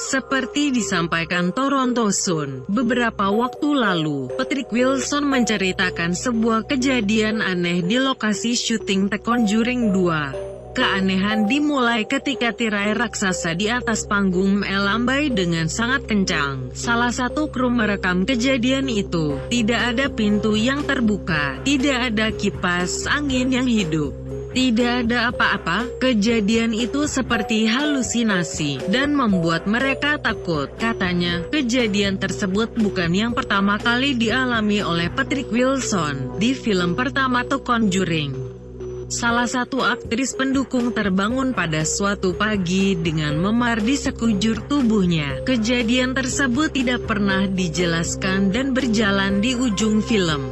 Seperti disampaikan Toronto Sun beberapa waktu lalu, Patrick Wilson menceritakan sebuah kejadian aneh di lokasi syuting The Conjuring 2. Keanehan dimulai ketika tirai raksasa di atas panggung melambai dengan sangat kencang. Salah satu kru merekam kejadian itu. Tidak ada pintu yang terbuka, tidak ada kipas angin yang hidup. Tidak ada apa-apa. Kejadian itu seperti halusinasi dan membuat mereka takut. Katanya, kejadian tersebut bukan yang pertama kali dialami oleh Patrick Wilson di film pertama The Conjuring. Salah satu aktris pendukung terbangun pada suatu pagi dengan memar di sekujur tubuhnya. Kejadian tersebut tidak pernah dijelaskan dan berjalan di ujung film.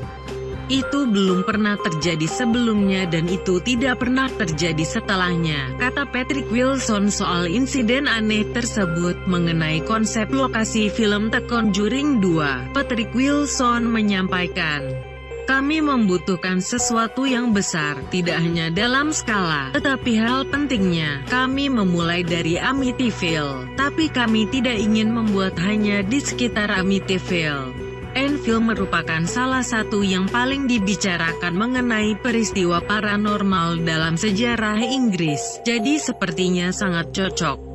Itu belum pernah terjadi sebelumnya dan itu tidak pernah terjadi setelahnya, kata Patrick Wilson soal insiden aneh tersebut. Mengenai konsep lokasi film The Conjuring 2, Patrick Wilson menyampaikan, "Kami membutuhkan sesuatu yang besar, tidak hanya dalam skala, tetapi hal pentingnya, kami memulai dari Amityville, tapi kami tidak ingin membuat hanya di sekitar Amityville." Enfield merupakan salah satu yang paling dibicarakan mengenai peristiwa paranormal dalam sejarah Inggris, jadi sepertinya sangat cocok